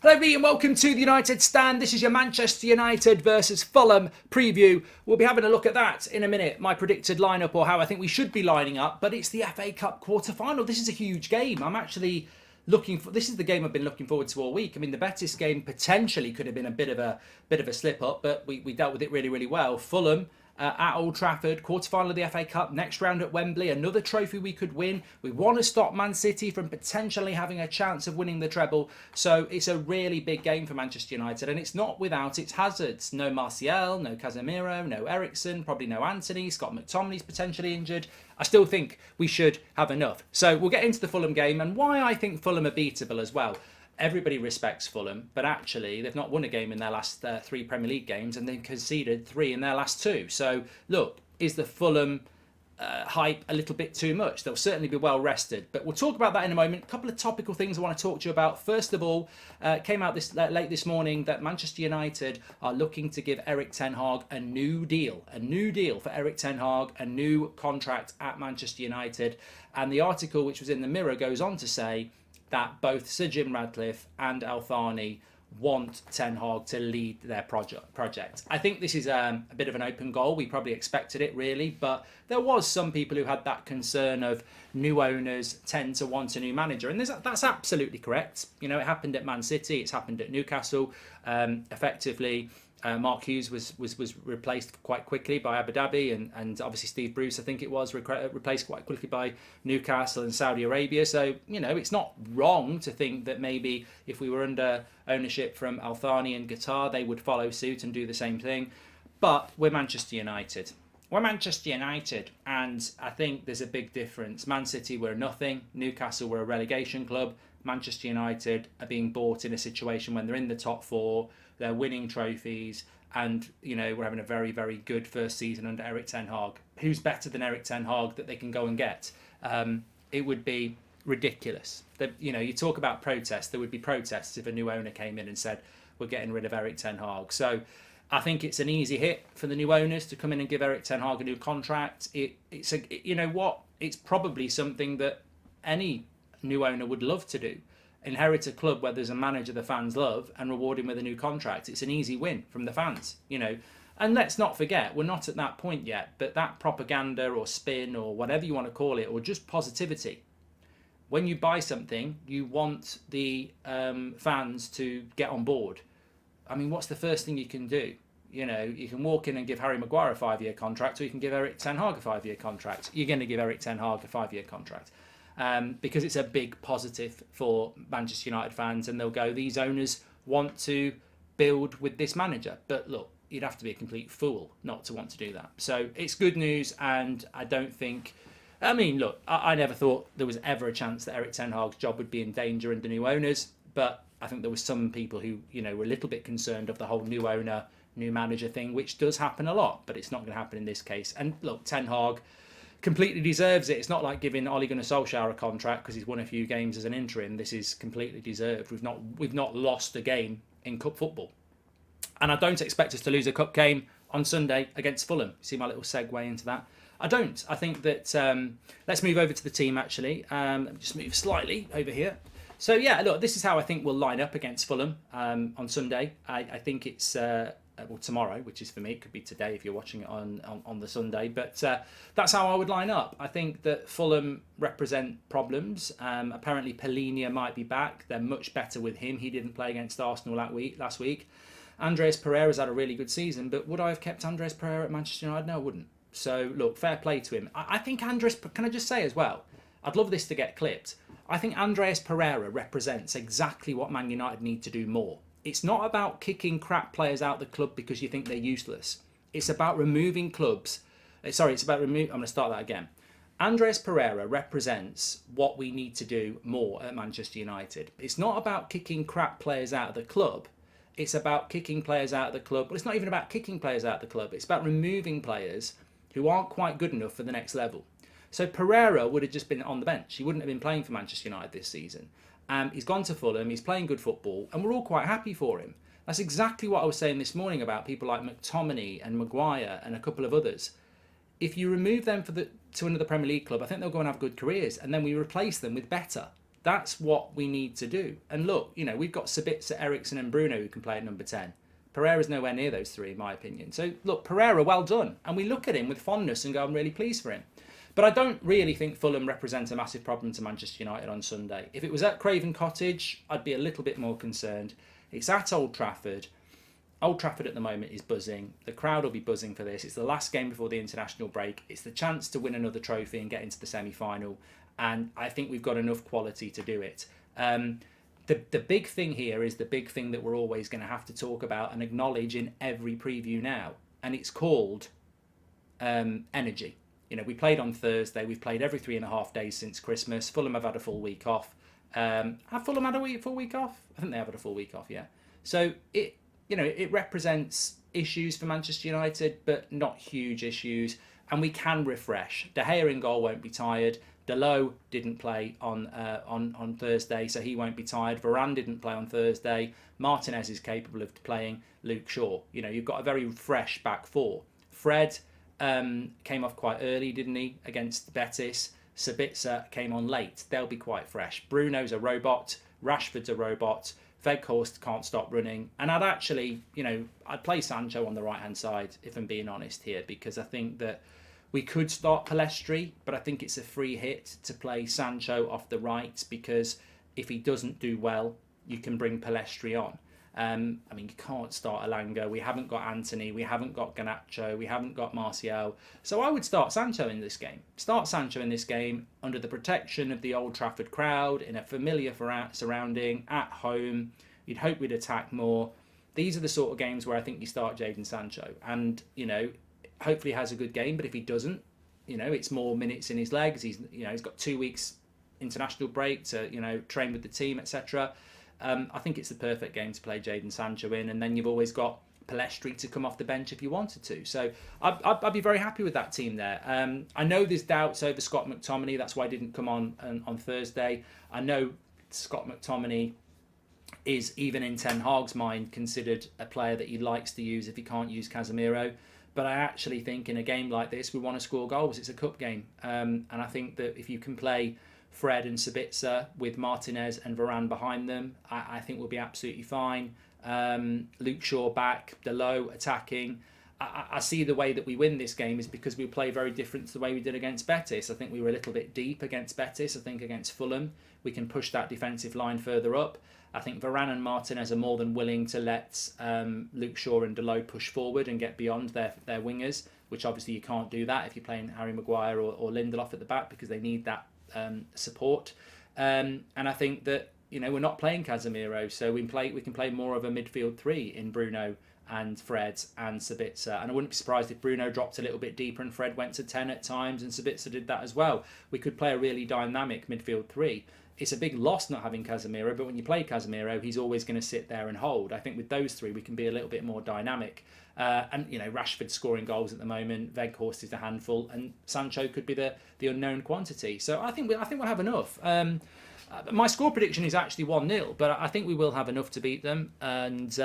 Hello everybody and welcome to the United Stand. This is your Manchester United versus Fulham preview. We'll be having a look at that in a minute, my predicted lineup or how I think we should be lining up. But it's the FA Cup quarter-final. This is a huge game. I'm actually this is the game I've been looking forward to all week. I mean, the Betis game potentially could have been a bit of a slip-up, but we dealt with it really, really well. Fulham at Old Trafford, quarter-final of the FA Cup, next round at Wembley, another trophy we could win. We want to stop Man City from potentially having a chance of winning the treble. So it's a really big game for Manchester United, and it's not without its hazards. No Martial, no Casemiro, no Eriksen, probably no Anthony. Scott McTominay's potentially injured. I still think we should have enough. So we'll get into the Fulham game and why I think Fulham are beatable as well. Everybody respects Fulham, but actually they've not won a game in their last 3 Premier League games, and they've conceded 3 in their last 2. So look, is the Fulham hype a little bit too much? They'll certainly be well rested, but we'll talk about that in a moment. A couple of topical things I want to talk to you about. First of all, came out late this morning that Manchester United are looking to give Erik ten Hag a new deal for Erik ten Hag, a new contract at Manchester United. And the article, which was in the Mirror, goes on to say that both Sir Jim Radcliffe and Al Thani want Ten Hag to lead their project. I think this is a bit of an open goal. We probably expected it, really, but there was some people who had that concern of new owners tend to want a new manager, and that's absolutely correct. You know, it happened at Man City, it's happened at Newcastle. Effectively, Mark Hughes was replaced quite quickly by Abu Dhabi, and obviously Steve Bruce, I think it was, replaced quite quickly by Newcastle and Saudi Arabia. So, you know, it's not wrong to think that maybe if we were under ownership from Al Thani and Qatar, they would follow suit and do the same thing. But we're Manchester United. And I think there's a big difference. Man City were nothing, Newcastle were a relegation club. Manchester United are being bought in a situation when they're in the top 4, they're winning trophies, and you know, we're having a very, very good first season under Erik ten Hag. Who's better than Erik ten Hag that they can go and get? It would be ridiculous. You know, you talk about protests. There would be protests if a new owner came in and said, we're getting rid of Erik ten Hag. So I think it's an easy hit for the new owners to come in and give Erik ten Hag a new contract. You know what? It's probably something that any new owner would love to do. Inherit a club where there's a manager the fans love and reward him with a new contract. It's an easy win from the fans, you know. And let's not forget, we're not at that point yet, but that propaganda or spin or whatever you want to call it, or just positivity. When you buy something, you want the fans to get on board. I mean, what's the first thing you can do? You know, you can walk in and give Harry Maguire a 5-year contract, or you can give Erik ten Hag a 5-year contract. You're going to give Erik ten Hag a 5-year contract. Because it's a big positive for Manchester United fans, and they'll go, these owners want to build with this manager. But look, you'd have to be a complete fool not to want to do that. So it's good news, and I don't think... I mean, look, I never thought there was ever a chance that Erik ten Hag's job would be in danger under new owners, but I think there was some people who, you know, were a little bit concerned of the whole new owner, new manager thing, which does happen a lot, but it's not going to happen in this case. And look, ten Hag completely deserves it. It's not like giving Ole Gunnar Solskjaer a contract because he's won a few games as an interim. This is completely deserved. We've not lost a game in cup football, and I don't expect us to lose a cup game on Sunday against Fulham. See my little segue into that? I don't. I think that let's move over to the team actually. Let me just move slightly over here. So yeah, look, this is how I think we'll line up against Fulham on Sunday. I think it's well, tomorrow, which is for me, it could be today if you're watching it on the Sunday, but that's how I would line up. I think that Fulham represent problems. Apparently Polinia might be back. They're much better with him. He didn't play against Arsenal last week. Andreas Pereira's had a really good season, but would I have kept Andreas Pereira at Manchester United? No, I wouldn't. So look, fair play to him. I think Andreas, can I just say as well, I'd love this to get clipped. I think Andreas Pereira represents exactly what Man United need to do more. It's not about kicking crap players out of the club because you think they're useless. It's about removing clubs. I'm going to start that again. Andreas Pereira represents what we need to do more at Manchester United. It's not about kicking crap players out of the club. It's about kicking players out of the club. Well, it's not even about kicking players out of the club. It's about removing players who aren't quite good enough for the next level. So Pereira would have just been on the bench. He wouldn't have been playing for Manchester United this season. He's gone to Fulham, he's playing good football, and we're all quite happy for him. That's exactly what I was saying this morning about people like McTominay and Maguire and a couple of others. If you remove them to another Premier League club, I think they'll go and have good careers, and then we replace them with better. That's what we need to do. And look, we've got Sabitzer, Ericsson and Bruno who can play at number 10. Pereira's nowhere near those three, in my opinion. So, look, Pereira, well done. And we look at him with fondness and go, I'm really pleased for him. But I don't really think Fulham represent a massive problem to Manchester United on Sunday. If it was at Craven Cottage, I'd be a little bit more concerned. It's at Old Trafford. Old Trafford at the moment is buzzing. The crowd will be buzzing for this. It's the last game before the international break. It's the chance to win another trophy and get into the semi-final. And I think we've got enough quality to do it. The big thing here is the big thing that we're always going to have to talk about and acknowledge in every preview now. And it's called energy. We played on Thursday. We've played every 3.5 days since Christmas. Fulham have had a full week off. Have Fulham had a full week off? I think they have had a full week off, yeah. So it represents issues for Manchester United, but not huge issues. And we can refresh. De Gea in goal won't be tired. Dalot didn't play on Thursday, so he won't be tired. Varane didn't play on Thursday. Martinez is capable of playing. Luke Shaw. You've got a very fresh back four. Fred came off quite early, didn't he, against Betis. Sabitzer came on late. They'll be quite fresh. Bruno's a robot. Rashford's a robot. Weghorst can't stop running. And I'd actually, I'd play Sancho on the right-hand side, if I'm being honest here, because I think that we could start Pellistri, but I think it's a free hit to play Sancho off the right, because if he doesn't do well, you can bring Pellistri on. You can't start Elanga. We haven't got Anthony. We haven't got Garnacho. We haven't got Martial. So I would start Sancho in this game. Start Sancho in this game under the protection of the Old Trafford crowd, in a familiar surrounding, at home. You'd hope we'd attack more. These are the sort of games where I think you start Jadon Sancho. And, hopefully he has a good game. But if he doesn't, it's more minutes in his legs. He's got 2 weeks international break to, train with the team, etc. I think it's the perfect game to play Jadon Sancho in, and then you've always got Pellistri to come off the bench if you wanted to. So I'd be very happy with that team there. I know there's doubts over Scott McTominay. That's why I didn't come on Thursday. I know Scott McTominay is, even in Ten Hag's mind, considered a player that he likes to use if he can't use Casemiro. But I actually think in a game like this, we want to score goals. It's a cup game. And I think that if you can play Fred and Sabitzer with Martinez and Varane behind them, I think we'll be absolutely fine. Luke Shaw back, Dalot attacking. I see the way that we win this game is because we play very different to the way we did against Betis. I think we were a little bit deep against Betis. I think against Fulham, we can push that defensive line further up. I think Varane and Martinez are more than willing to let Luke Shaw and Dalot push forward and get beyond their wingers, which obviously you can't do that if you're playing Harry Maguire or Lindelof at the back, because they need that support. And I think that we're not playing Casemiro, so we can play more of a midfield three in Bruno and Fred and Sabitzer. And I wouldn't be surprised if Bruno dropped a little bit deeper and Fred went to 10 at times and Sabitzer did that as well. We could play a really dynamic midfield three. It's a big loss not having Casemiro, but when you play Casemiro, he's always going to sit there and hold. I think with those three, we can be a little bit more dynamic. And Rashford's scoring goals at the moment. Weghorst is a handful, and Sancho could be the unknown quantity. So I think we'll have enough. My score prediction is actually 1-0, but I think we will have enough to beat them. And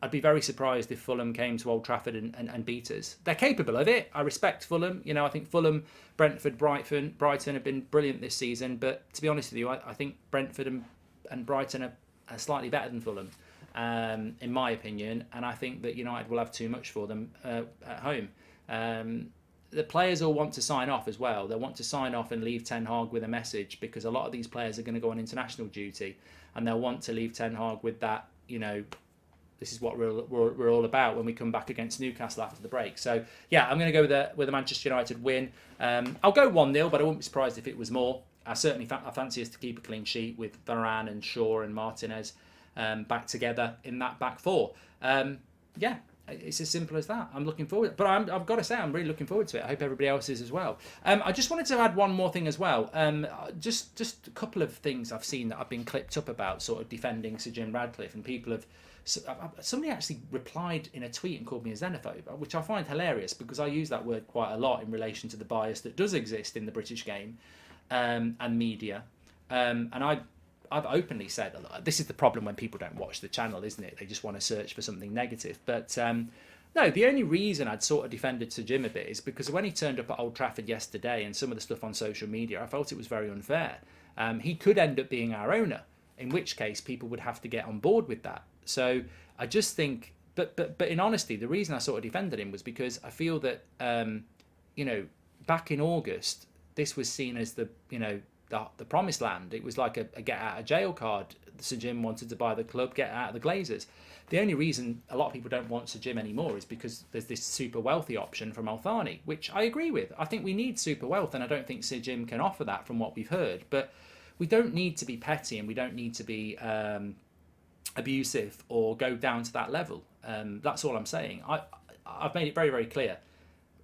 I'd be very surprised if Fulham came to Old Trafford and beat us. They're capable of it. I respect Fulham. I think Fulham, Brentford, Brighton have been brilliant this season. But to be honest with you, I think Brentford and Brighton are slightly better than Fulham, in my opinion. And I think that United will have too much for them at home. The players all want to sign off as well. They want to sign off and leave Ten Hag with a message, because a lot of these players are going to go on international duty, and they'll want to leave Ten Hag with that, this is what we're all about when we come back against Newcastle after the break. So, yeah, I'm going to go with a Manchester United win. I'll go 1-0, but I wouldn't be surprised if it was more. I certainly fancy us to keep a clean sheet with Varane and Shaw and Martinez back together in that back four. Yeah. It's as simple as that. I'm looking forward, but I've got to say I'm really looking forward to it. I hope everybody else is as well. I just wanted to add one more thing as well. Just a couple of things I've seen that I've been clipped up about, sort of defending Sir Jim Radcliffe, and people have. Somebody actually replied in a tweet and called me a xenophobe, which I find hilarious because I use that word quite a lot in relation to the bias that does exist in the British game and media. And I've openly said, this is the problem when people don't watch the channel, isn't it? They just want to search for something negative. But no, the only reason I'd sort of defended Sir Jim a bit is because when he turned up at Old Trafford yesterday and some of the stuff on social media, I felt it was very unfair. He could end up being our owner, in which case people would have to get on board with that. So I just think, but in honesty, the reason I sort of defended him was because I feel that, back in August, this was seen as the promised land. It was like a get out of jail card. Sir Jim wanted to buy the club, get out of the Glazers. The only reason a lot of people don't want Sir Jim anymore is because there's this super wealthy option from Al Thani, which I agree with. I think we need super wealth, and I don't think Sir Jim can offer that from what we've heard. But we don't need to be petty, and we don't need to be abusive or go down to that level. That's all I'm saying. I've made it very, very clear.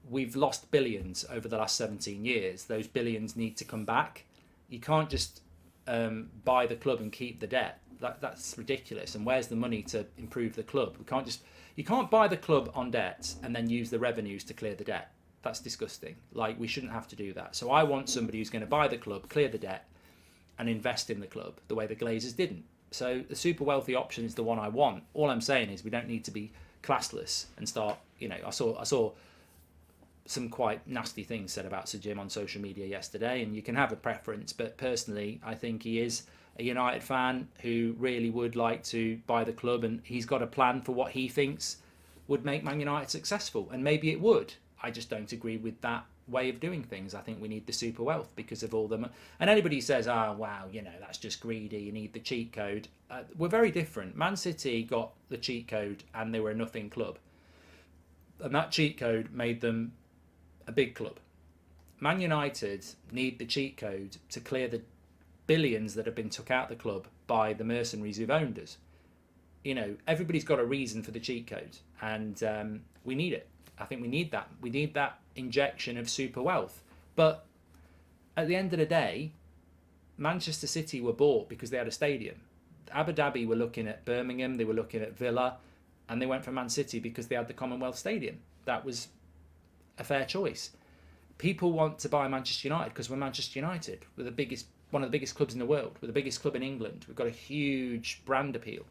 We've lost billions over the last 17 years. Those billions need to come back. You can't just buy the club and keep the debt. That's ridiculous. And where's the money to improve the club? You can't buy the club on debt and then use the revenues to clear the debt. That's disgusting. Like, we shouldn't have to do that. So I want somebody who's going to buy the club, clear the debt, and invest in the club the way the Glazers didn't. So the super wealthy option is the one I want. All I'm saying is we don't need to be classless and start. I saw some quite nasty things said about Sir Jim on social media yesterday, and you can have a preference, but personally I think he is a United fan who really would like to buy the club, and he's got a plan for what he thinks would make Man United successful, and maybe it would. I just don't agree with that way of doing things. I think we need the super wealth because of all them. And anybody who says, wow, that's just greedy, you need the cheat code. We're very different. Man City got the cheat code and they were a nothing club, and that cheat code made them a big club. Man United need the cheat code to clear the billions that have been took out of the club by the mercenaries who've owned us. Everybody's got a reason for the cheat code, and we need it. I think we need that. We need that injection of super wealth. But at the end of the day, Manchester City were bought because they had a stadium. Abu Dhabi were looking at Birmingham, they were looking at Villa, and they went for Man City because they had the Commonwealth Stadium. That was a fair choice. People want to buy Manchester United because we're Manchester United. We're one of the biggest clubs in the world. We're the biggest club in England. We've got a huge brand appeal.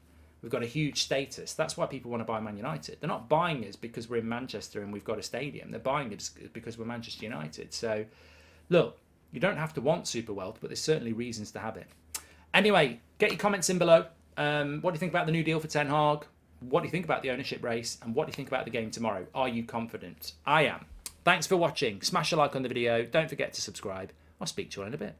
We've got a huge status. That's why people want to buy Man United. They're not buying us because we're in Manchester and we've got a stadium. They're buying us because we're Manchester United. So, look, you don't have to want super wealth, but there's certainly reasons to have it. Anyway, get your comments in below. What do you think about the new deal for Ten Hag? What do you think about the ownership race? And what do you think about the game tomorrow? Are you confident? I am. Thanks for watching. Smash a like on the video. Don't forget to subscribe. I'll speak to you all in a bit.